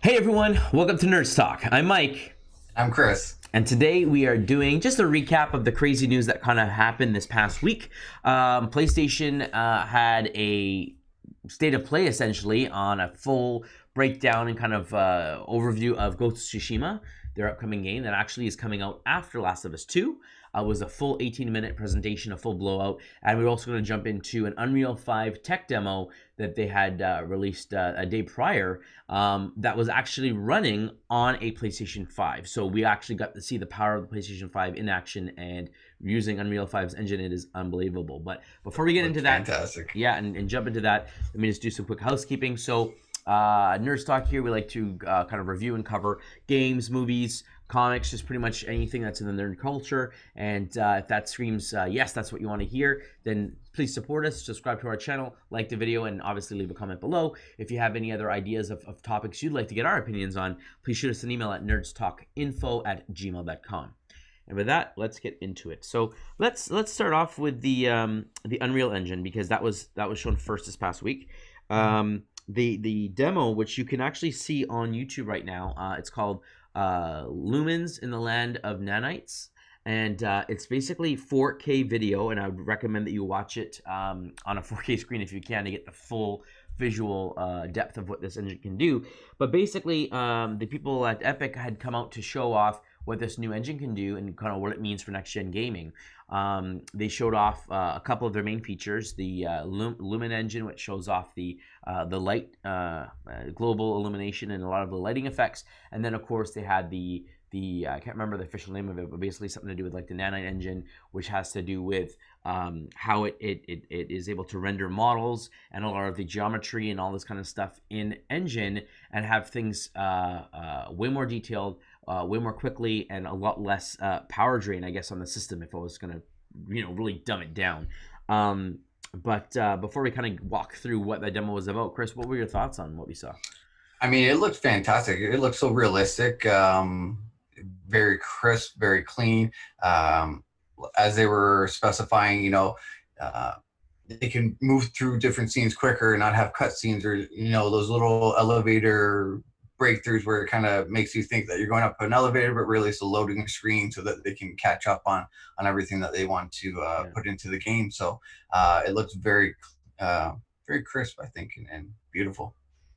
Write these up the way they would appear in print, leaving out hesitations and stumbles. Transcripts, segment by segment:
Hey everyone, welcome to Nerds Talk. I'm Mike. I'm Chris. And today we are doing just a recap of the crazy news that kind of happened this past week. PlayStation had a state of play essentially on a full breakdown and kind of overview of Ghost of Tsushima, their upcoming game that actually is coming out after Last of Us 2. It was a full 18-minute presentation, a full blowout, and we're also going to jump into an Unreal 5 tech demo that they had released a day prior that was actually running on a PlayStation 5. So we actually got to see the power of the PlayStation 5 in action, and using Unreal 5's engine, it is unbelievable. But before we get into that, fantastic. yeah, and jump into that, let me just do some quick housekeeping. So Nerds Talk here, we like to kind of review and cover games, movies, comics, just pretty much anything that's in the nerd culture. And if that screams yes, that's what you want to hear, then please support us, subscribe to our channel, like the video, and obviously leave a comment below. If you have any other ideas of topics you'd like to get our opinions on, please shoot us an email at nerdstalkinfo@gmail.com. And with that, let's get into it. So let's start off with the Unreal Engine, because that was shown first this past week. The demo, which you can actually see on YouTube right now, it's called Lumens in the Land of Nanites, and it's basically 4K video, and I would recommend that you watch it on a 4K screen if you can to get the full visual depth of what this engine can do. But basically, the people at Epic had come out to show off what this new engine can do and kind of what it means for next-gen gaming. They showed off a couple of their main features, the Lumen engine, which shows off the light, global illumination and a lot of the lighting effects. And then, of course, they had the I can't remember the official name of it, but basically something to do with like the nanite engine, which has to do with how it is able to render models and a lot of the geometry and all this kind of stuff in engine, and have things way more detailed, way more quickly, and a lot less power drain, I guess, on the system if I was going to, really dumb it down. But before we kind of walk through what the demo was about, Chris, what were your thoughts on what we saw? I mean, it looked fantastic. It looked so realistic, very crisp, very clean. As they were specifying, they can move through different scenes quicker and not have cut scenes, or those little elevator breakthroughs where it kind of makes you think that you're going up an elevator, but really it's a loading screen so that they can catch up on everything that they want to put into the game. So it looks very very crisp, I think, and beautiful.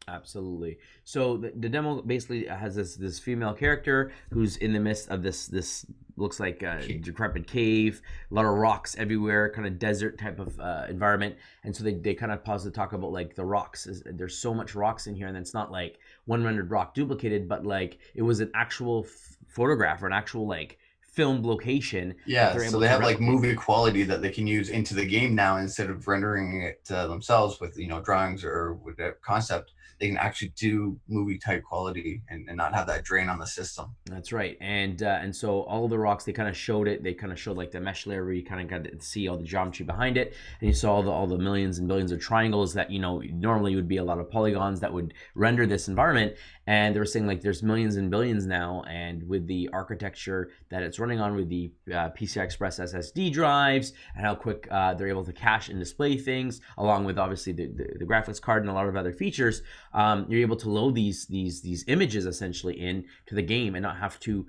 Absolutely. So the demo basically has this female character who's in the midst of this looks like a decrepit cave, a lot of rocks everywhere, kind of desert type of environment. And so they kind of pause to talk about like the rocks. There's so much rocks in here, and it's not like one rendered rock duplicated, but like it was an actual photograph or an actual like filmed location. Yeah, so they have like movie quality that they can use into the game now, instead of rendering it themselves with drawings or with a concept. They can actually do movie type quality and not have that drain on the system. That's right. And so all of the rocks, they kind of showed it. They kind of showed like the mesh layer where you kind of got to see all the geometry behind it, and you saw all the millions and billions of triangles that normally would be a lot of polygons that would render this environment. And they were saying like there's millions and billions now, and with the architecture that it's running on, with the PCI Express SSD drives, and how quick they're able to cache and display things, along with obviously the graphics card and a lot of other features, you're able to load these images essentially into the game and not have to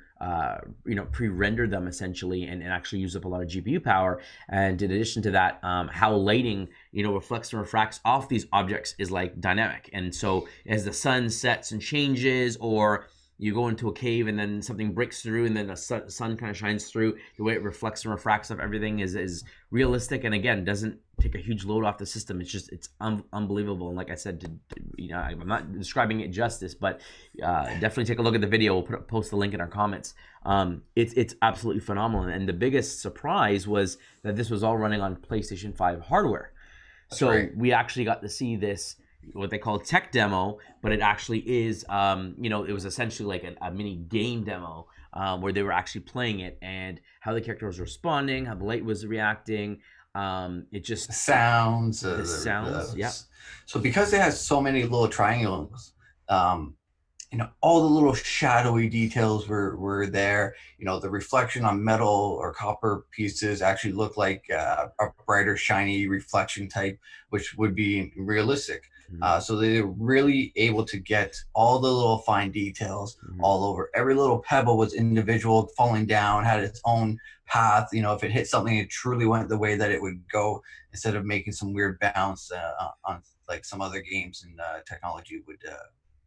pre-render them essentially, and actually use up a lot of GPU power. And in addition to that, how lighting reflects and refracts off these objects is like dynamic. And so as the sun sets and changes, or you go into a cave and then something breaks through and then the sun kind of shines through, the way it reflects and refracts of everything is realistic, and again doesn't take a huge load off the system. It's unbelievable. And like I said, I'm not describing it justice, but definitely take a look at the video. We'll post the link in our comments. It's absolutely phenomenal. And the biggest surprise was that this was all running on PlayStation 5 hardware. That's so right. We actually got to see this, what they call tech demo, but it actually is, it was essentially like a mini game demo where they were actually playing it, and how the character was responding, how the light was reacting. It just sounds, the sounds, yeah. So because it has so many little triangles, all the little shadowy details were there. The reflection on metal or copper pieces actually looked like a brighter, shiny reflection type, which would be realistic. Mhm. So they were really able to get all the little fine details Mhm. all over. Every little pebble was individual, falling down, had its own path. If it hit something, it truly went the way that it would go, instead of making some weird bounce on like some other games and technology would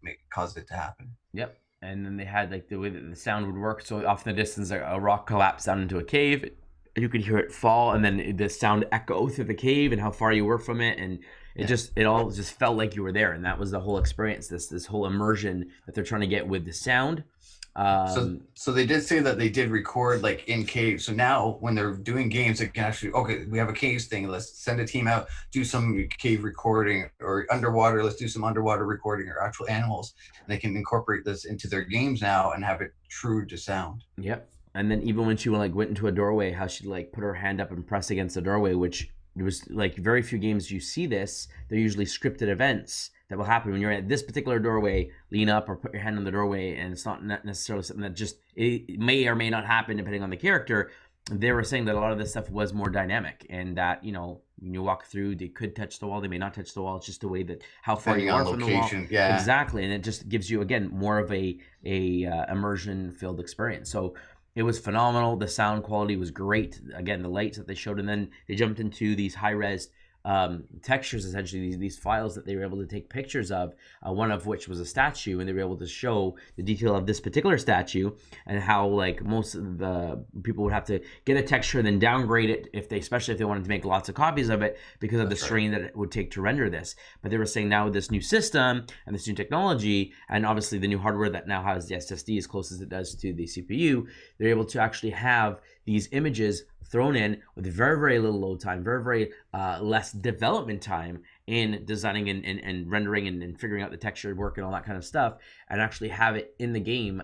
make cause it to happen. Yep. And then they had like the way that the sound would work. So off in the distance, a rock collapsed down into a cave. You could hear it fall, and then the sound echo through the cave and how far you were from it, and Yeah. it all just felt like you were there, and that was the whole experience. This whole immersion that they're trying to get with the sound. So Um, so they did say that they did record like in caves. So now when they're doing games, they can actually, okay, we have a caves thing. Let's send a team out, do some cave recording, or underwater. Let's do some underwater recording, or actual animals. And they can incorporate this into their games now and have it true to sound. Yep. And then even when she like went into a doorway, how she like put her hand up and press against the doorway, which there was like very few games you see this. They're usually scripted events that will happen when you're at this particular doorway. Lean up or put your hand on the doorway, and it's not necessarily something that just it may or may not happen depending on the character. They were saying that a lot of this stuff was more dynamic, and that when you walk through, they could touch the wall, they may not touch the wall. It's just the way that how far Depending you on are from the wall. location. Yeah. Exactly, and it just gives you again more of a immersion filled experience. So it was phenomenal. The sound quality was great. Again, the lights that they showed, and then they jumped into these high res textures, essentially these files that they were able to take pictures of. One of which was a statue, and they were able to show the detail of this particular statue and how like most of the people would have to get a texture and then downgrade it especially if they wanted to make lots of copies of it because of the That's right. strain that it would take to render this. But they were saying now with this new system and this new technology, and obviously the new hardware that now has the SSD as close as it does to the CPU, they're able to actually have these images thrown in with very, very little load time, very, very less development time in designing and rendering and figuring out the texture work and all that kind of stuff, and actually have it in the game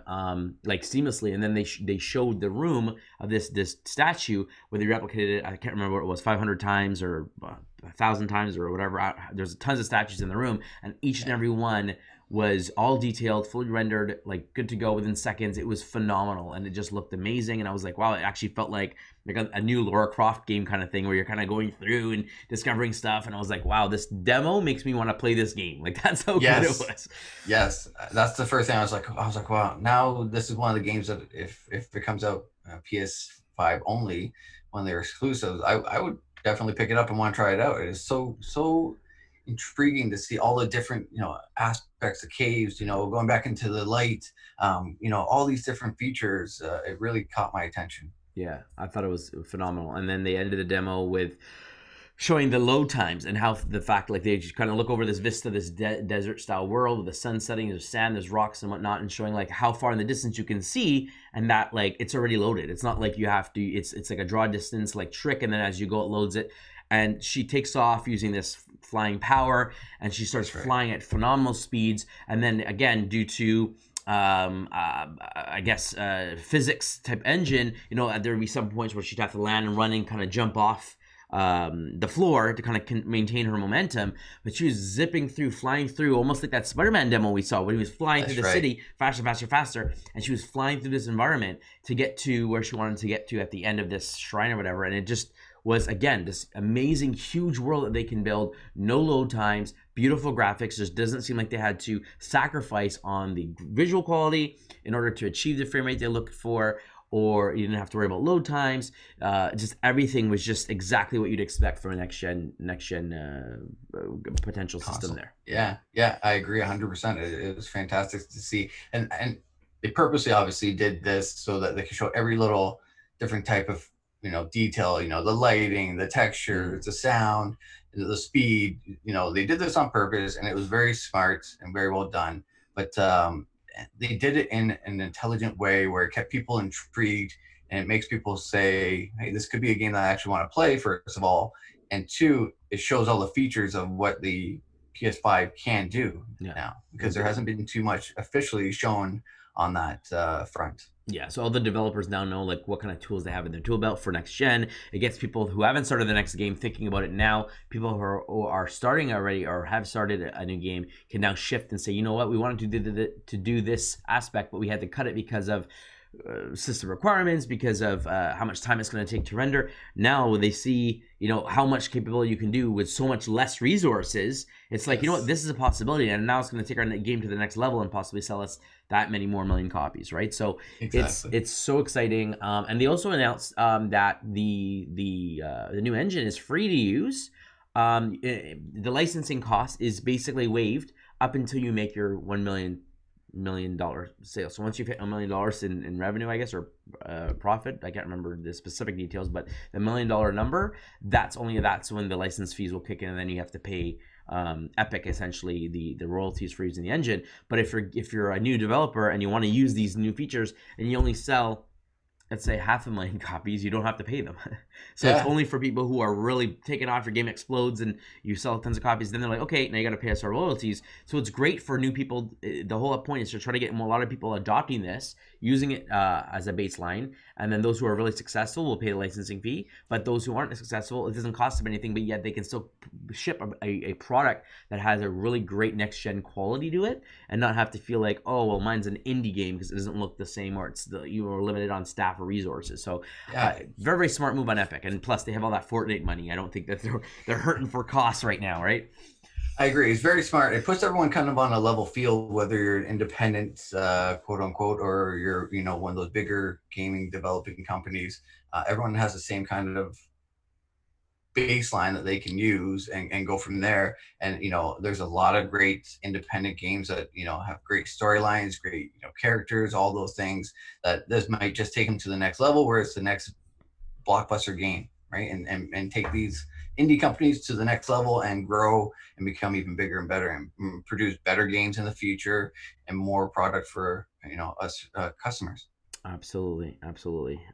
like seamlessly. And then they showed the room of this statue where they replicated it. I can't remember what it was, 500 times or 1,000 times or whatever. There's tons of statues in the room, and each and Yeah. every one was all detailed, fully rendered, like good to go within seconds. It was phenomenal, and it just looked amazing. And I was like, wow, it actually felt like a new Lara Croft game kind of thing, where you're kind of going through and discovering stuff. And I was like, wow, this demo makes me want to play this game. Like that's how good it Yes. was. Yes. That's the first thing I was like, wow, now this is one of the games that if it comes out PS5 only, when they're exclusives, I would definitely pick it up and want to try it out. It is so intriguing to see all the different, aspects of caves, going back into the light, all these different features. It really caught my attention. Yeah, I thought it was phenomenal. And then they ended the demo with showing the load times and how the fact like they just kind of look over this vista, this desert style world with the sun setting, there's sand, there's rocks and whatnot, and showing like how far in the distance you can see, and that like it's already loaded. It's not like you have to. It's like a draw distance like trick, and then as you go, it loads it. And she takes off using this flying power, and she starts That's right. flying at phenomenal speeds. And then again, due to I guess physics type engine, there would be some points where she'd have to land and running, kind of jump off the floor to kind of maintain her momentum. But she was zipping through, flying through, almost like that Spider-Man demo we saw when he was flying That's through the right. city faster, faster, faster. And she was flying through this environment to get to where she wanted to get to at the end of this shrine or whatever. And it just was, again, this amazing, huge world that they can build, no load times, beautiful graphics. Just doesn't seem like they had to sacrifice on the visual quality in order to achieve the frame rate they looked for, or you didn't have to worry about load times. Just everything was just exactly what you'd expect from a next gen potential system Console. there. Yeah, yeah, I agree 100%. It was fantastic to see, and they purposely obviously did this so that they could show every little different type of detail. The lighting, the texture, Mm. the sound, the speed. They did this on purpose, and it was very smart and very well done. But they did it in an intelligent way where it kept people intrigued, and it makes people say, "Hey, this could be a game that I actually want to play." First of all, and two, it shows all the features of what the PS5 can do Yeah. now, because there hasn't been too much officially shown on that front. Yeah, so all the developers now know like what kind of tools they have in their tool belt for next gen. It gets people who haven't started the next game thinking about it now. People who are starting already or have started a new game can now shift and say, you know what, we wanted to do this aspect, but we had to cut it because of system requirements, because of how much time it's going to take to render. Now they see, how much capability you can do with so much less resources. It's like, you know what, this is a possibility, and now it's going to take our game to the next level and possibly sell us that many more million copies, right? So Exactly. it's so exciting. And they also announced that the new engine is free to use. The licensing cost is basically waived up until you make your $1 million sale. So once you've hit $1 million in revenue, I guess, or profit, I can't remember the specific details, but the $1 million number, that's when the license fees will kick in, and then you have to pay Epic essentially the royalties for using the engine. But if you're a new developer and you want to use these new features and you only sell, let's say, 500,000 copies, you don't have to pay them. So it's only for people who are really taking off, your game explodes and you sell tons of copies, then they're like, okay, now you got to pay us our royalties. So it's great for new people. The whole point is to try to get a lot of people adopting this, using it as a baseline, and then those who are really successful will pay the licensing fee, but those who aren't successful, it doesn't cost them anything, but yet they can still ship a product that has a really great next gen quality to it, and not have to feel like, oh well, mine's an indie game because it doesn't look the same, or you are limited on staff or resources. So very, very smart move on Epic, and plus they have all that Fortnite money. I don't think that they're hurting for costs right now, right? I agree. It's very smart. It puts everyone kind of on a level field, whether you're an independent, quote unquote, or you're, one of those bigger gaming developing companies. Everyone has the same kind of baseline that they can use and go from there. And, there's a lot of great independent games that, have great storylines, great, characters, all those things that this might just take them to the next level, where it's the next blockbuster game, right? And take these indie companies to the next level and grow and become even bigger and better, and produce better games in the future and more product for us customers. Absolutely.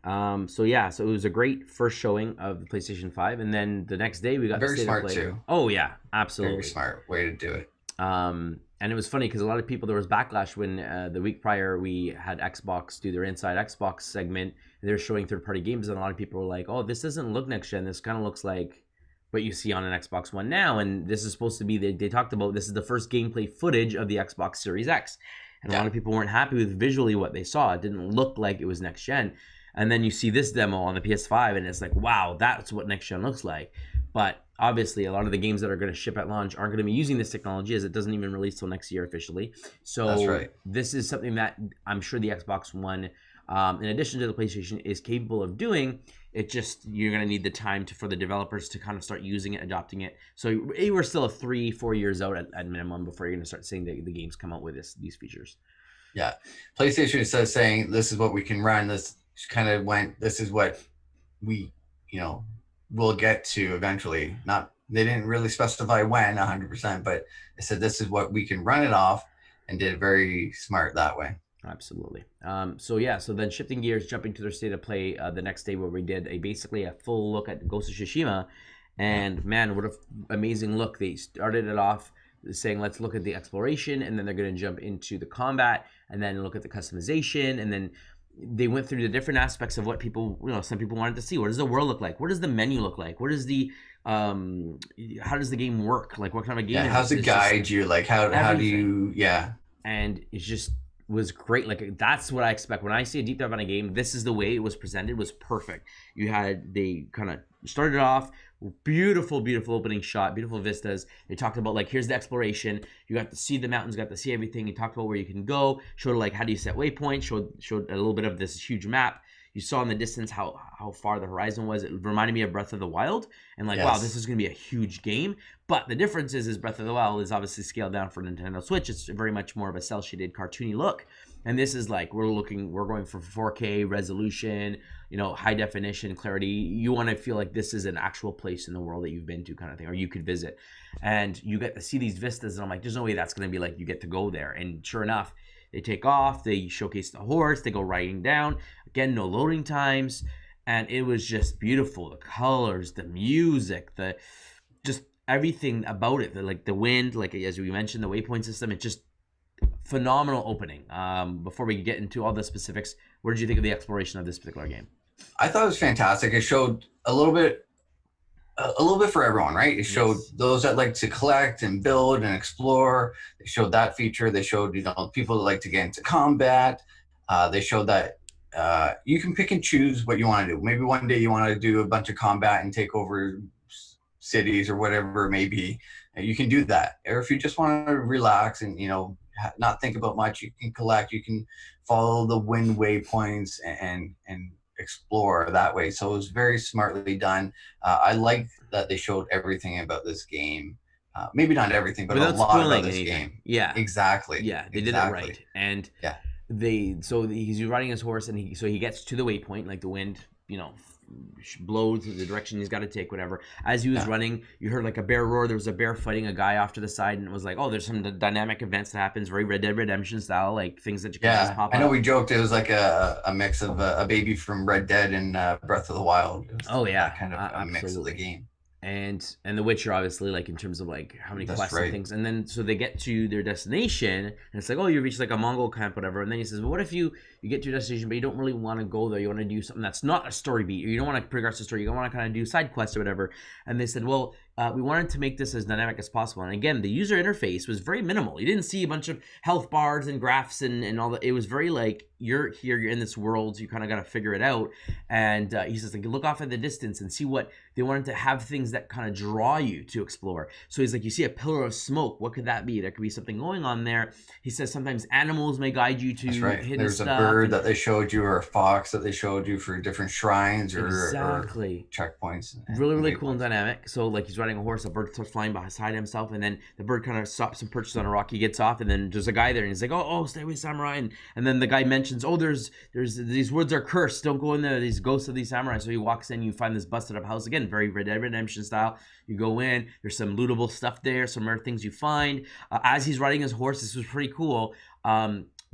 So yeah, so it was a great first showing of the PlayStation 5, and then the next day we got Very the state of smart play. too. Oh yeah, absolutely. Very smart way to do it. And it was funny because a lot of people, there was backlash when the week prior we had Xbox do their Inside Xbox segment, and they're showing third-party games, and a lot of people were like, oh, this doesn't look next gen, this kind of looks like what you see on an Xbox One now. And this is supposed to be, they talked about, this is the first gameplay footage of the Xbox Series X, and a lot of people weren't happy with visually what they saw. It didn't look like it was next gen. And then you see this demo on the PS5 and it's like, wow, that's what next gen looks like. But obviously a lot of the games that are going to ship at launch aren't going to be using this technology, as it doesn't even release till next year officially. So that's right. This is something that I'm sure the Xbox One, in addition to the PlayStation, is capable of doing. It just, you're going to need the time for the developers to kind of start using it, adopting it. So we're still 3-4 years out at minimum before you're going to start seeing the games come out with these features. Yeah. PlayStation, instead of saying this is what we can run, this kind of went, this is what we, will get to eventually. They didn't really specify when 100%, but they said this is what we can run it off, and did it very smart that way. Absolutely. So then shifting gears, jumping to their state of play the next day, where we did basically a full look at Ghost of Tsushima, and man, what an amazing look. They started it off saying, let's look at the exploration, and then they're going to jump into the combat, and then look at the customization, and then they went through the different aspects of what people, some people wanted to see. What does the world look like? What does the menu look like? What is the how does the game work? Like, what kind of a game? Yeah, how's it guide you? Like, how do you? Yeah. And it just was great. Like, that's what I expect when I see a deep dive on a game. This is the way it was presented, was perfect. They kind of started off beautiful opening shot, beautiful vistas. They talked about, like, here's the exploration, you got to see the mountains, got to see everything. He talked about where you can go, showed like how do you set waypoints, showed a little bit of this huge map. You saw in the distance how far the horizon was. It reminded me of Breath of the Wild, and like, wow, this is going to be a huge game. But the difference is Breath of the Wild is obviously scaled down for Nintendo Switch. It's very much more of a cel-shaded, cartoony look. And this is like, we're going for 4K resolution, high definition, clarity. You want to feel like this is an actual place in the world that you've been to, kind of thing, or you could visit. And you get to see these vistas, and I'm like, there's no way that's going to be like, you get to go there. And sure enough, they take off, they showcase the horse, they go riding down. Again, no loading times. And it was just beautiful. The colors, the music, just everything about it, like the wind, like as we mentioned, the waypoint system, it's just phenomenal opening. Before we get into all the specifics, what did you think of the exploration of this particular game? I thought it was fantastic. It showed a little bit for everyone, right? It showed Yes. those that like to collect and build and explore. They showed that feature. They showed, people that like to get into combat. They showed that you can pick and choose what you want to do. Maybe one day you want to do a bunch of combat and take over cities or whatever it may be. You can do that. Or if you just want to relax and, not think about much, you can collect. You can follow the wind waypoints and explore that way. So it was very smartly done. I like that they showed everything about this game. Maybe not everything, but a Without lot about spoiling this anything. game. Yeah. Exactly. Yeah, they did it right. Exactly. And Yeah. he's riding his horse, and he gets to the waypoint, like the wind, blows the direction he's got to take, whatever. As he was Yeah. running, you heard like a bear roar. There was a bear fighting a guy off to the side, and it was like, oh, there's some dynamic events that happens, very Red Dead Redemption style, like things that you can just Yeah. pop I know up. we joked it was like a mix of a baby from Red Dead and Breath of the Wild. It was Oh yeah, that kind of a mix of the absolutely. game. And The Witcher, obviously, like in terms of like how many That's quests and right. things. And then so they get to their destination, and it's like, oh, you reach like a Mongol camp, whatever. And then he says, well, what if you get to your destination, but you don't really want to go there? You want to do something that's not a story beat, or you don't want to progress the story. You don't want to kind of do side quests or whatever. And they said, well, we wanted to make this as dynamic as possible. And again, the user interface was very minimal. You didn't see a bunch of health bars and graphs and all that. It was very like, you're here, you're in this world, so you kind of got to figure it out. And he says, like, look off at the distance and see what they wanted to have, things that kind of draw you to explore. So he's like, you see a pillar of smoke. What could that be? There could be something going on there. He says sometimes animals may guide you to That's right. hidden There's stuff. a bird that they showed you, or a fox that they showed you for different shrines or Exactly. checkpoints. Really, really cool and dynamic. So like he's riding a horse, a bird starts flying beside himself, and then the bird kind of stops and perches on a rock. He gets off, and then there's a guy there, and he's like, oh, stay away, samurai. And then the guy mentions, oh, there's these woods are cursed. Don't go in there. These ghosts of these samurai. So he walks in. You find this busted up house again, very Red Dead Redemption style. You go in. There's some lootable stuff there, some rare things you find. As he's riding his horse, this was pretty cool.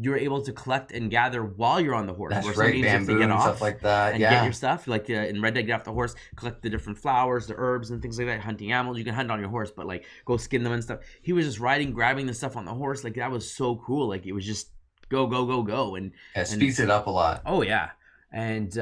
You're able to collect and gather while you're on the horse. That's right, bamboo and stuff like that. And get your stuff. Like in Red Dead, get off the horse, collect the different flowers, the herbs, and things like that. Hunting animals, you can hunt on your horse, but like go skin them and stuff. He was just riding, grabbing the stuff on the horse. Like that was so cool. Like it was just go, go, go, go, and it speeds it up a lot. Oh yeah. And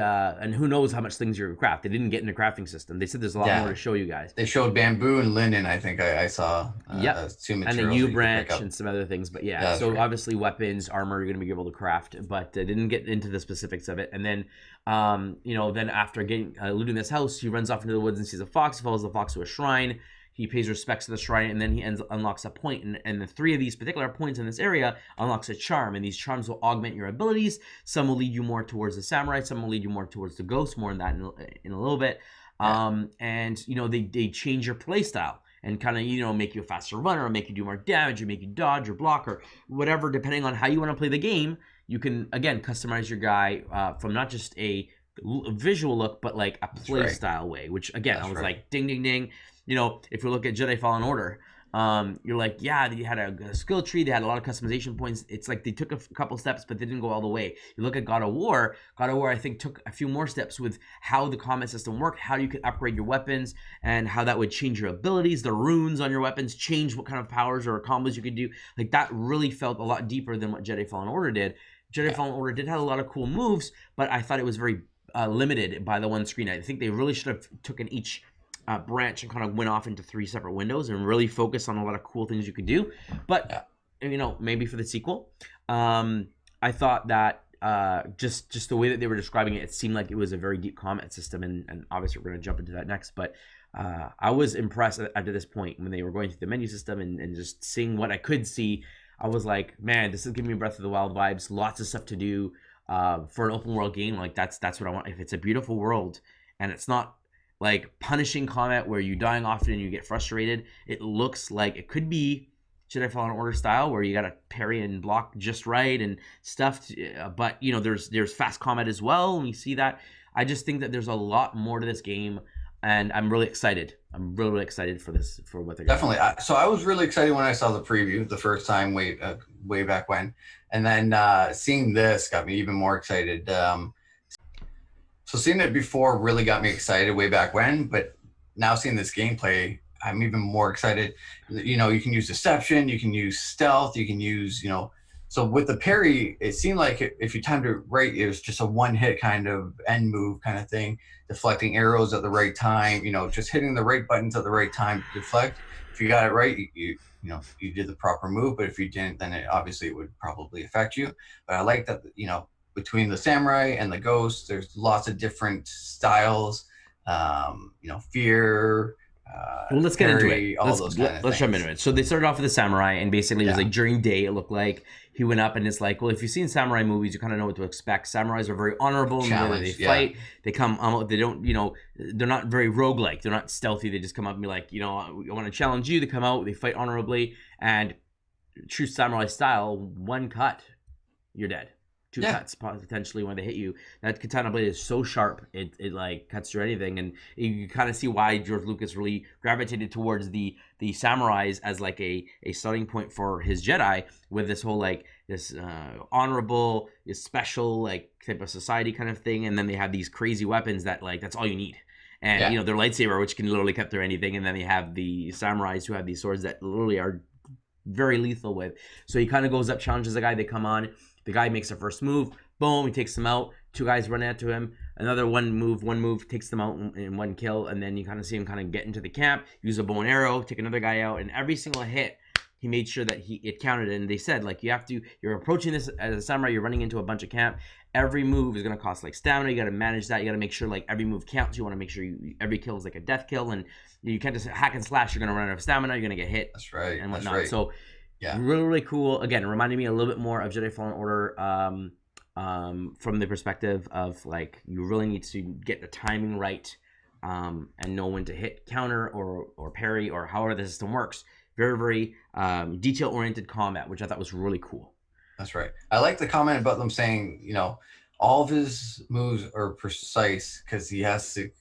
who knows how much things you're craft. They didn't get in the crafting system. They said there's a lot more to show you guys. They showed bamboo and linden. I think I saw. As two materials, and a yew branch and some other things. But yeah, so right. Obviously weapons, armor, you're gonna be able to craft, but they didn't get into the specifics of it. And then, then after getting looting this house, he runs off into the woods and sees a fox. He follows the fox to a shrine. He pays respects to the shrine, and then he unlocks a point. And the 3 of these particular points in this area unlocks a charm, and these charms will augment your abilities. Some will lead you more towards the samurai, some will lead you more towards the ghost. More on that in a little bit. And they change your playstyle and kind of make you a faster runner, or make you do more damage, or make you dodge or block or whatever, depending on how you want to play the game. You can again customize your guy from not just a visual look, but like a play style way. Which again, I was like, ding, ding, ding. If you look at Jedi Fallen Order, you're like, yeah, they had a skill tree, they had a lot of customization points. It's like they took a couple steps, but they didn't go all the way. You look at God of War, I think took a few more steps with how the combat system worked, how you could upgrade your weapons, and how that would change your abilities. The runes on your weapons change what kind of powers or combos you could do. Like that really felt a lot deeper than what Jedi Fallen Order did. Jedi Fallen Order did have a lot of cool moves, but I thought it was very limited by the one screen. I think they really should have taken each branch and kind of went off into 3 separate windows and really focused on a lot of cool things you could do. But maybe for the sequel, I thought that just the way that they were describing it, it seemed like it was a very deep combat system, and obviously we're going to jump into that next. But I was impressed at this point when they were going through the menu system and just seeing what I could see. I was like, man, this is giving me Breath of the Wild vibes. Lots of stuff to do for an open world game. Like that's what I want. If it's a beautiful world and it's not like punishing combat where you're dying often and you get frustrated, it looks like it could be Jedi Fallen Order style where you gotta parry and block just right and stuff. But there's fast combat as well, and you see that. I just think that there's a lot more to this game, and I'm really excited. I'm really, really excited for this, for what they're definitely. So I was really excited when I saw the preview the first time, way back when, and then seeing this got me even more excited. So seeing it before really got me excited way back when, but now seeing this gameplay I'm even more excited. You can use deception, you can use stealth, you can use, so with the parry, it seemed like if you timed it right, it was just a one hit kind of end move kind of thing, deflecting arrows at the right time, just hitting the right buttons at the right time to deflect. If you got it right, you did the proper move, but if you didn't, then obviously it would probably affect you. But I like that, between the samurai and the ghost, there's lots of different styles, fear, Well, let's get into it. parry, all those kind of Let's jump into things. it. So they started off with the samurai, and basically it was Yeah, like during day. It looked like he went up, and it's like, well, if you've seen samurai movies, you kind of know what to expect. Samurais are very honorable in the way that they challenge. Yeah, fight. They come, they don't, they're not very roguelike. They're not stealthy. They just come up and be like, I want to challenge you. They come out, they fight honorably, and true samurai style, one cut, you're dead. Two yeah, cuts potentially when they hit you. That katana blade is so sharp, it like cuts through anything, and you kind of see why George Lucas really gravitated towards the samurais as like a starting point for his Jedi, with this whole like this honorable, this special like type of society kind of thing, and then they have these crazy weapons that like that's all you need. And yeah, their lightsaber, which can literally cut through anything, and then they have the samurais who have these swords that literally are very lethal with. So he kind of goes up, challenges the guy. They come on. The guy makes their first move. Boom, he takes them out. Two guys run into him. Another one move takes them out in one kill. And then you kind of see him kind of get into the camp, use a bow and arrow, take another guy out. And every single hit, he made sure that it counted. And they said, like, you're approaching this as a samurai, you're running into a bunch of camp. Every move is going to cost like stamina. You got to manage that. You got to make sure like every move counts. You want to make sure every kill is like a death kill. And you can't just hack and slash. You're going to run out of stamina. You're going to get hit. that's right. And That's whatnot. right. So Yeah, really, really cool. Again, it reminded me a little bit more of Jedi Fallen Order, from the perspective of like you really need to get the timing right, and know when to hit counter or parry or however the system works. Very, very detail oriented combat, which I thought was really cool. that's right. I like the comment about them saying, all of his moves are precise because he has to,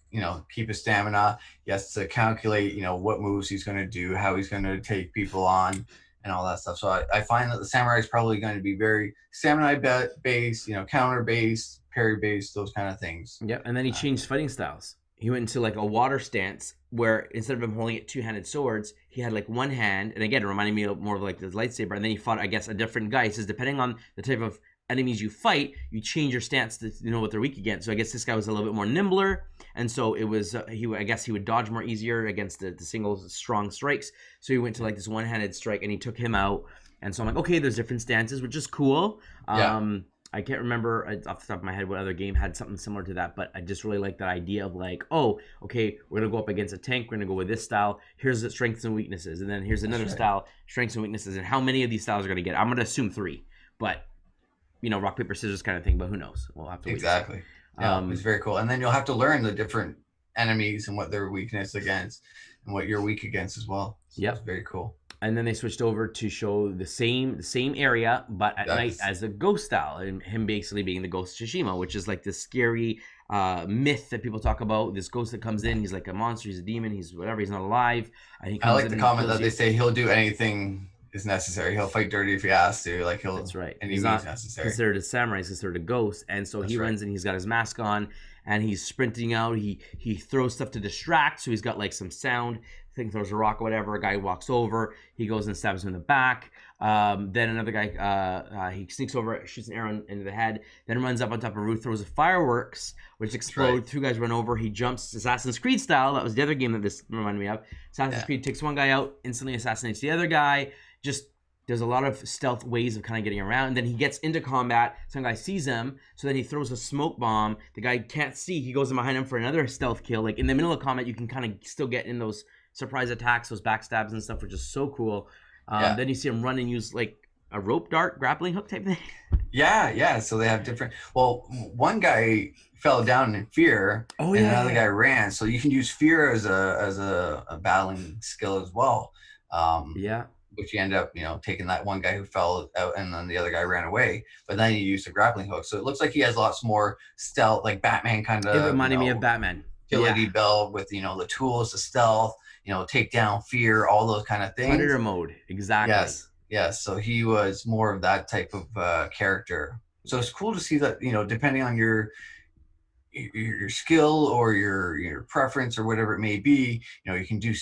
keep his stamina. He has to calculate, what moves he's going to do, how he's going to take people on, and all that stuff. So I find that the samurai is probably going to be very samurai based, counter based, parry based, those kind of things. Yep. And then he changed fighting styles. He went into like a water stance where instead of him holding it two-handed swords, he had like one hand. And again, it reminded me more of like the lightsaber. And then he fought, I guess, a different guy. He says, depending on the type of enemies you fight, you change your stance to know what they're weak against. So I guess this guy was a little bit more nimbler, and so it was I guess he would dodge more easier against the single strong strikes. So he went to like this one-handed strike, and he took him out. And so I'm like, okay, there's different stances, which is cool. Yeah. I can't remember off the top of my head what other game had something similar to that, but I just really like that idea of like, oh, okay, we're gonna go up against a tank, we're gonna go with this style. Here's the strengths and weaknesses, and then here's another style, strengths and weaknesses, and how many of these styles are gonna get? I'm gonna assume 3, but rock paper scissors kind of thing. But who knows? We'll have to wait. Exactly. Yeah, it's very cool. And then you'll have to learn the different enemies and what their weakness against, and what you're weak against as well. So Yep. it's very cool. And then they switched over to show the same area, but at night as a ghost style, and him basically being the ghost of Tsushima, which is like this scary myth that people talk about. This ghost that comes in, he's like a monster, he's a demon, he's whatever, he's not alive. I like the comment that they say he'll do anything is necessary. He'll fight dirty if he has to. Like he'll. That's right. Any He's means not necessary. considered a samurai. He's considered a ghost, and so he runs and he's got his mask on, and he's sprinting out. He throws stuff to distract. So he's got like some sound. I think throws a rock or whatever. A guy walks over. He goes and stabs him in the back. Then another guy, he sneaks over, shoots an arrow into the head. Then runs up on top of a roof, throws fireworks, which explode. Right. 2 guys run over. He jumps Assassin's Creed style. That was the other game that this reminded me of. Assassin's Creed takes one guy out, instantly assassinates the other guy. Just there's a lot of stealth ways of kind of getting around. And then he gets into combat. Some guy sees him, so then he throws a smoke bomb. The guy can't see. He goes in behind him for another stealth kill. Like in the middle of combat, you can kind of still get in those surprise attacks, those backstabs and stuff, which is so cool. Then you see him run and use like a rope dart, grappling hook type thing. Yeah. So they have different. Well, one guy fell down in fear, and another guy ran. So you can use fear as a battling skill as well. Which you end up, taking that one guy who fell out, and then the other guy ran away. But then you use the grappling hook, so it looks like he has lots more stealth, like Batman kind of. It reminded me of Batman. Agility belt with the tools, the stealth, take down fear, all those kind of things. Predator mode, exactly. Yes. So he was more of that type of character. So it's cool to see that, depending on your skill or your preference or whatever it may be, you can do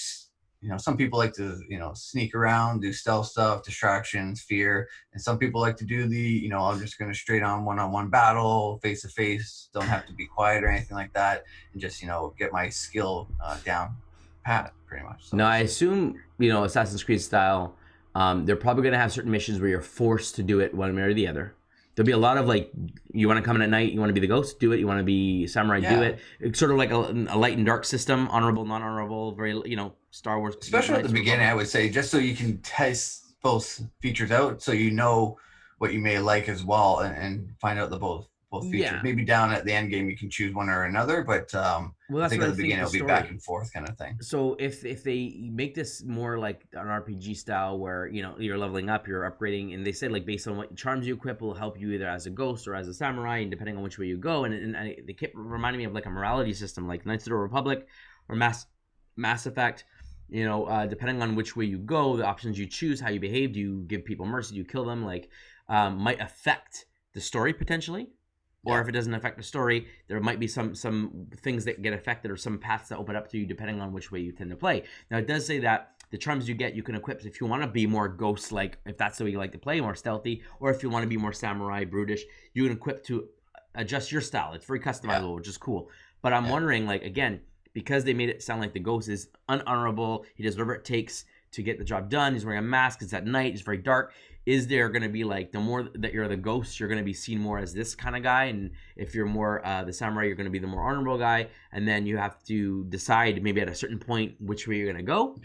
some people like to, sneak around, do stealth stuff, distractions, fear, and some people like to do the, I'm just going to straight on one-on-one battle, face to face, don't have to be quiet or anything like that, and just, get my skill down pat pretty much. Now, So I it's assume, Assassin's Creed style, they're probably going to have certain missions where you're forced to do it one way or the other. There'll be a lot of like, you want to come in at night, you want to be the ghost, do it. You want to be samurai, do yeah. it. It's sort of like a light and dark system, honorable, non-honorable, very, Star Wars. Especially at the beginning, I would say, just so you can test both features out, so you know what you may like as well, and find out the both features. Yeah. Maybe down at the end game you can choose one or another, but Well, I that's think what at I the think beginning the it'll be story. back and forth kind of thing. So if they make this more like an RPG style where you're leveling up, you're upgrading, and they said like based on what charms you equip will help you either as a ghost or as a samurai, and depending on which way you go, they kept reminding me of like a morality system like Knights of the Republic or Mass Effect. Depending on which way you go, the options you choose, how you behave, do you give people mercy, do you kill them, like might affect the story potentially. Or if it doesn't affect the story, there might be some things that get affected or some paths that open up to you depending on which way you tend to play. Now, it does say that the charms you get, you can equip if you want to be more ghost-like, if that's the way you like to play, more stealthy, or if you want to be more samurai, brutish, you can equip to adjust your style. It's very customizable, which is cool. But I'm wondering, like, again, because they made it sound like the ghost is unhonorable, he does whatever it takes to get the job done, he's wearing a mask, it's at night, it's very dark. Is there going to be like, the more that you're the ghost, you're going to be seen more as this kind of guy, and if you're more the samurai, you're going to be the more honorable guy, and then you have to decide maybe at a certain point which way you're going to go.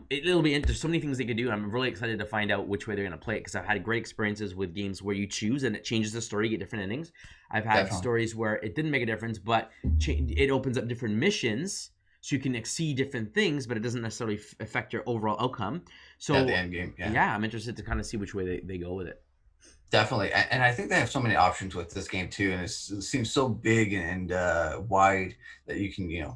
It'll be there's so many things they could do, and I'm really excited to find out which way they're going to play it, because I've had great experiences with games where you choose and it changes the story, you get different endings. I've had stories where it didn't make a difference, but it opens up different missions, so you can see different things, but it doesn't necessarily affect your overall outcome. So the end game, I'm interested to kind of see which way they go with it. Definitely, and I think they have so many options with this game too, and it seems so big and wide that you can,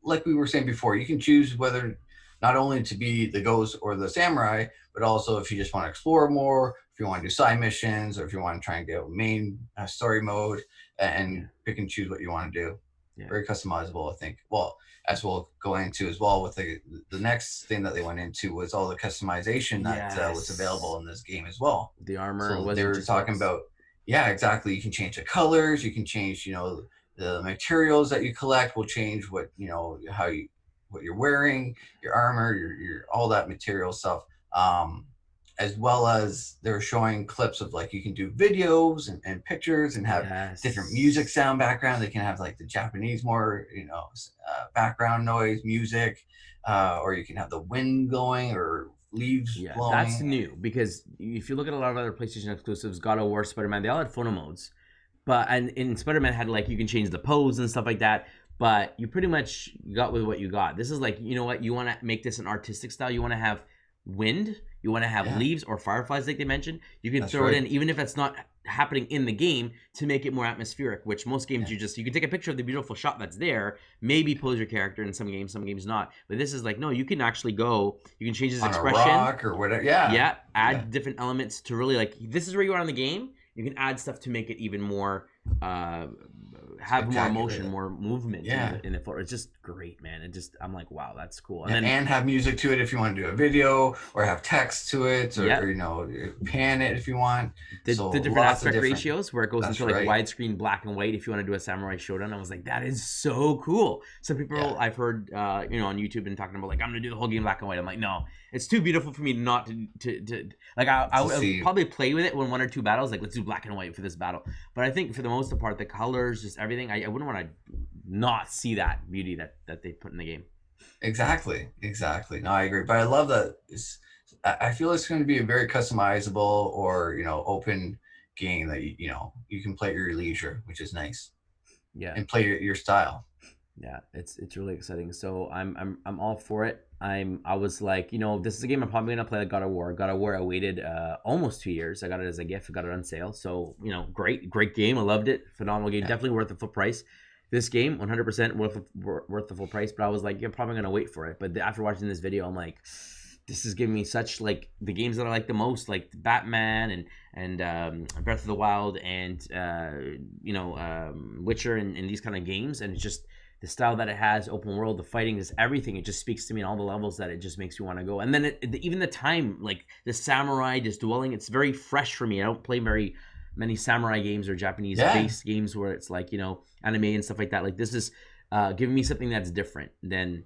like we were saying before, you can choose whether not only to be the ghost or the samurai, but also if you just want to explore more, if you want to do side missions, or if you want to try and get main story mode, and pick and choose what you want to do. Very customizable, I think. Well, as we'll go into as well with the next thing that they went into was all the customization that was available in this game as well. The armor. So they were talking about, exactly. You can change the colors. You can change, the materials that you collect will change what what you're wearing, your armor, your all that material stuff. As well as they're showing clips of like you can do videos and pictures and have different music sound background. They can have like the Japanese more background noise music, or you can have the wind going or leaves blowing. That's new, because if you look at a lot of other PlayStation exclusives, God of War, Spider-Man, they all had phono modes, but and in Spider-Man had like you can change the pose and stuff like that, but you pretty much got with what you got. This is like, you know what, you want to make this an artistic style, you want to have wind, you want to have leaves or fireflies like they mentioned, you can throw it in even if it's not happening in the game to make it more atmospheric, which most games you can take a picture of the beautiful shot that's there, maybe pose your character in some games not, but this is like, no, you can actually go, you can change his expression, a rock or whatever, add different elements to really like, this is where you are in the game, you can add stuff to make it even more have more emotion, more movement in it. It's just great, man. I'm like, wow, that's cool. And have music to it if you want to do a video, or have text to it, or pan it if you want. The different aspect ratios where it goes into like widescreen black and white if you want to do a samurai showdown. I was like, that is so cool. Some people I've heard on YouTube and talking about like, I'm gonna do the whole game black and white. I'm like, no, it's too beautiful for me not to like. I would probably play with it when 1 or 2 battles, like let's do black and white for this battle. But I think for the most part, the colors, just everything, I wouldn't want to not see that beauty that they put in the game. Exactly. No, I agree. But I love that. I feel it's going to be a very customizable or open game that you can play at your leisure, which is nice. And play your style. Yeah, it's really exciting. So I'm all for it. I was like, this is a game I'm probably gonna play like God of War. God of War, I waited almost 2 years. I got it as a gift. I got it on sale. So great game. I loved it. Phenomenal game. Definitely worth the full price. This game, 100% worth the full price. But I was like, you're probably gonna wait for it. But after watching this video, I'm like, this is giving me such like the games that I like the most, like Batman and Breath of the Wild and Witcher and these kind of games. And it's just the style that it has, open world, the fighting, just everything. It just speaks to me on all the levels that it just makes me want to go. And then even the time, like the samurai just dwelling, it's very fresh for me. I don't play very many samurai games or Japanese Yeah. based games where it's like, anime and stuff like that. Like this is giving me something that's different than,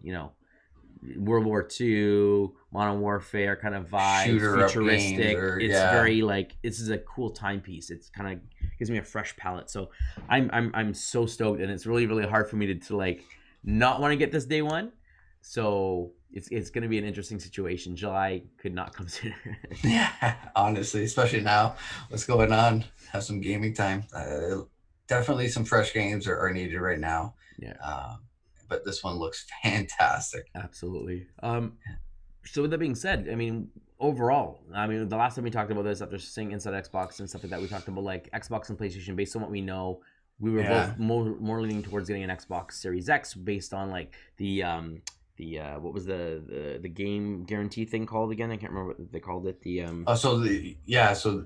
World War II, Modern Warfare kind of vibes, Shooter up games, futuristic. or It's yeah. very like this is a cool timepiece. It's kind of gives me a fresh palette. So I'm so stoked, and it's really hard for me to like not want to get this day one. So it's going to be an interesting situation. July could not come sooner. Yeah, honestly, especially now, what's going on? Have some gaming time. Definitely some fresh games are needed right now. Yeah, But this one looks fantastic. absolutely. So with that being said, I mean, overall, I mean, the last time we talked about this after seeing Inside Xbox and stuff like that, we talked about like Xbox and PlayStation based on what we know. We were Yeah. both more leaning towards getting an Xbox Series X based on like the what was the game guarantee thing called again? I can't remember what they called it. Oh, so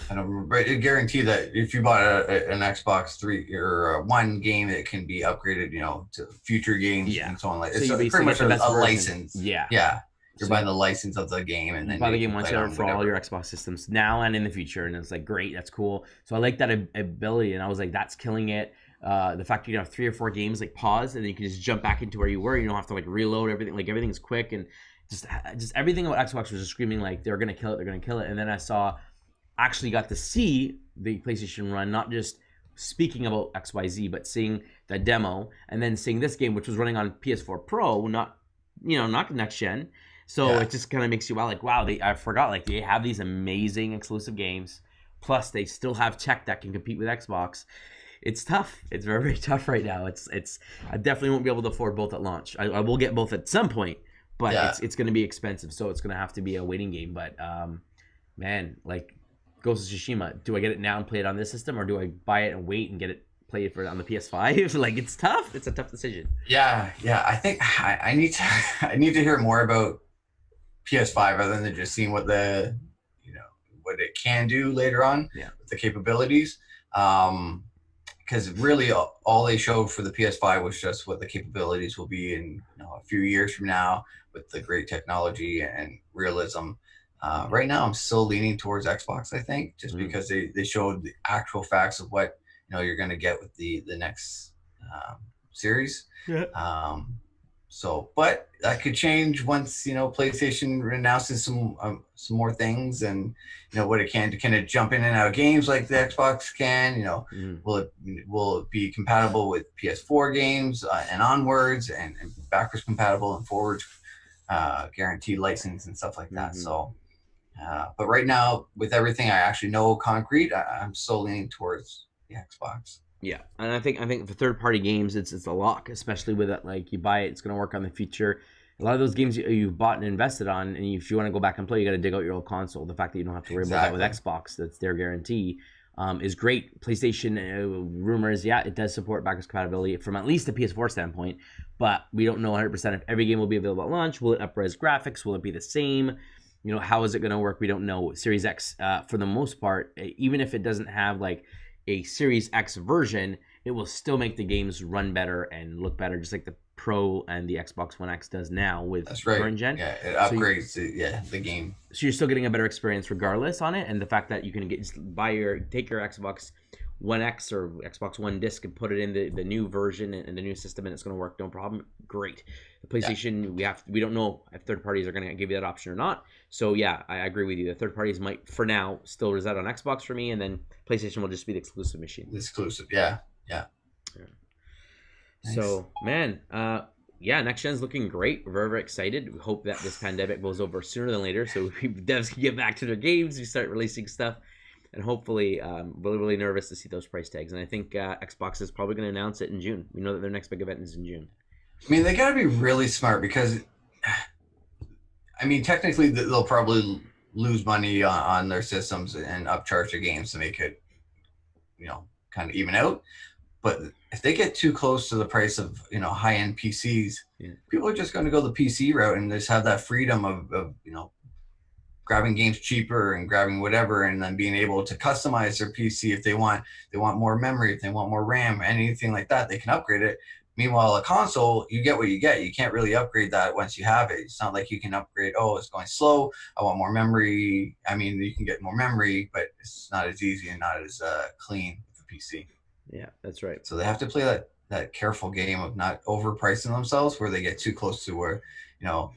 I don't remember. But it guaranteed that if you bought an Xbox 3 or one game, it can be upgraded, to future games Yeah. and so on. Like So it's you basically pretty much get the best a version. license. Yeah. Yeah. You're So buying the license of the game, and you then buy the you game can once play it on for all your whatever. Xbox systems now and in the future, and it's like great, that's cool. So I like that ability, and I was like, that's killing it. The fact you have 3 or 4 games like pause, and then you can just jump back into where you were. You don't have to like reload everything. Like everything's quick, and just everything about Xbox was just screaming like they're gonna kill it, they're gonna kill it. And then I actually got to see the PlayStation run, not just speaking about XYZ, but seeing the demo and then seeing this game, which was running on PS4 Pro, not not the next gen. So Yeah. it just kind of makes you like, wow, I forgot like they have these amazing exclusive games. Plus, they still have tech that can compete with Xbox. It's tough. It's very tough right now. It's I definitely won't be able to afford both at launch. I will get both at some point, but Yeah. it's going to be expensive, so it's going to have to be a waiting game. But man, like Ghost of Tsushima, do I get it now and play it on this system, or do I buy it and wait and get it play it for on the PS5? Like it's tough. It's a tough decision. Yeah. I think I need to I need to hear more about PS5 other than just seeing what it can do later on Yeah. with the capabilities. Because really all they showed for the PS5 was just what the capabilities will be in a few years from now with the great technology and realism. Right now, I'm still leaning towards Xbox. I think just because they showed the actual facts of what you're going to get with the next series. Yeah. But that could change once PlayStation announces some more things, and what it can it jump in and out of games like the Xbox can. Will it be compatible with PS4 games and onwards, and backwards compatible and forwards guaranteed license and stuff like that. So, but right now with everything I actually know concrete, I'm still leaning towards the Xbox. Yeah, and I think for third party games, it's a lock, especially with it. Like you buy it, it's gonna work on the future. A lot of those games you've bought and invested on, and if you want to go back and play, you got to dig out your old console. The fact that you don't have to worry about that with Xbox, that's their guarantee, is great. PlayStation rumors, yeah, it does support backwards compatibility from at least the PS4 standpoint, but we don't know 100% if every game will be available at launch. Will it up-res graphics? Will it be the same? How is it going to work? We don't know. Series X, for the most part, even if it doesn't have like a Series X version, it will still make the games run better and look better, just like the Pro and the Xbox One X does now with current gen. Yeah, it upgrades the game. So you're still getting a better experience regardless on it, and the fact that you can take your Xbox One X or Xbox One disc and put it in the new version and the new system, and it's going to work no problem. Great. The PlayStation, we don't know if third parties are going to give you that option or not. So yeah, I agree with you. The third parties might, for now, still reside on Xbox for me, and then PlayStation will just be the exclusive machine. Exclusive, yeah. Nice. So man, next gen's looking great. We're very excited. We hope that this pandemic goes over sooner than later, so devs can get back to their games. We start releasing stuff, and hopefully, really nervous to see those price tags. And I think Xbox is probably going to announce it in June. We know that their next big event is in June. I mean, they got to be really smart because, I mean, technically they'll probably lose money on their systems and upcharge their games to make it, kind of even out. But if they get too close to the price of high-end PCs, people are just going to go the PC route and just have that freedom of grabbing games cheaper and grabbing whatever, and then being able to customize their PC if they want more memory, if they want more RAM, anything like that, they can upgrade it. Meanwhile, a console, you get what you get. You can't really upgrade that once you have it. It's not like you can upgrade, oh, it's going slow, I want more memory. I mean, you can get more memory, but it's not as easy and not as clean with the PC. Yeah, that's right. So they have to play that careful game of not overpricing themselves where they get too close to where, you know,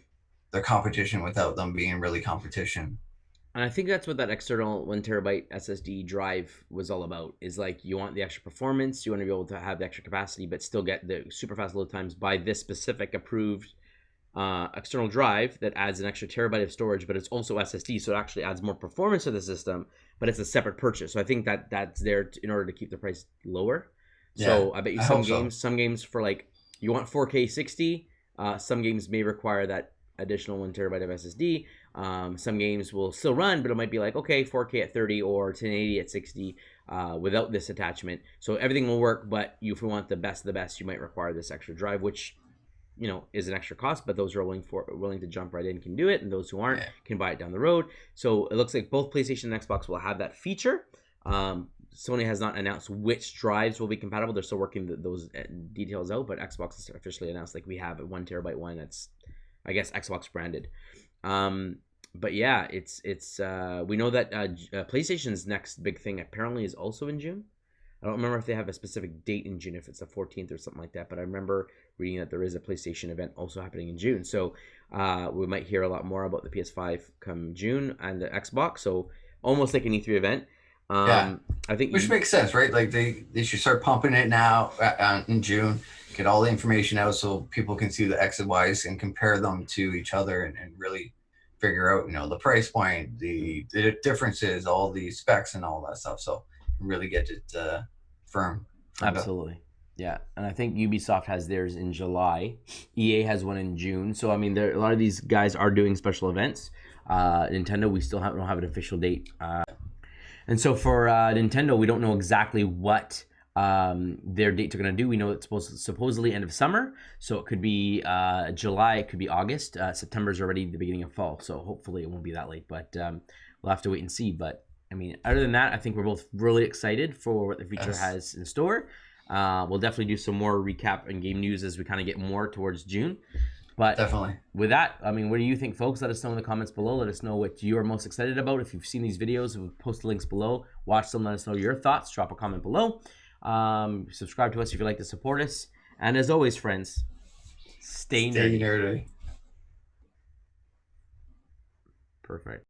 their competition without them being really competition. And I think that's what that external 1 terabyte SSD drive was all about. Is like you want the extra performance, you want to be able to have the extra capacity, but still get the super fast load times by this specific approved external drive that adds an extra terabyte of storage, but it's also SSD, so it actually adds more performance to the system, but it's a separate purchase. So I think that that's there in order to keep the price lower. So Yeah, I bet you I hope so. some games for like you want 4K 60, some games may require that additional 1 terabyte of SSD. Some games will still run, but it might be like, okay, 4K at 30 or 1080 at 60 without this attachment. So everything will work, but if you want the best of the best, you might require this extra drive, which is an extra cost, but those who are willing to jump right in can do it, and those who aren't Yeah. can buy it down the road. So it looks like both PlayStation and Xbox will have that feature. Sony has not announced which drives will be compatible. They're still working those details out, but Xbox has officially announced like we have a 1 terabyte one that's, I guess, Xbox branded. But yeah, it's we know that PlayStation's next big thing apparently is also in June. I don't remember if they have a specific date in June, if it's the 14th or something like that, but I remember reading that there is a PlayStation event also happening in June. So we might hear a lot more about the PS5 come June and the Xbox. So almost like an E3 event. Yeah. I think Which makes sense, right? Like they should start pumping it now in June, get all the information out so people can see the X and Y's and compare them to each other and really figure out, the price point, the differences, all the specs and all that stuff. So really get it firmed up. absolutely. Yeah, and I think Ubisoft has theirs in July. EA has one in June. So I mean, a lot of these guys are doing special events. Nintendo, we still don't have an official date. And so for Nintendo, we don't know exactly what their dates are going to do. We know it's supposedly end of summer, so it could be July, it could be August. September is already the beginning of fall, so hopefully it won't be that late. But we'll have to wait and see. But I mean, other than that, I think we're both really excited for what the future Yes. has in store. We'll definitely do some more recap and game news as we kind of get more towards June. But Definitely. with that, I mean, what do you think, folks? Let us know in the comments below. Let us know what you are most excited about. If you've seen these videos, we'll post the links below. Watch them. Let us know your thoughts. Drop a comment below. Subscribe to us if you'd like to support us. And as always, friends, stay nerdy. Stay nerdy. Perfect.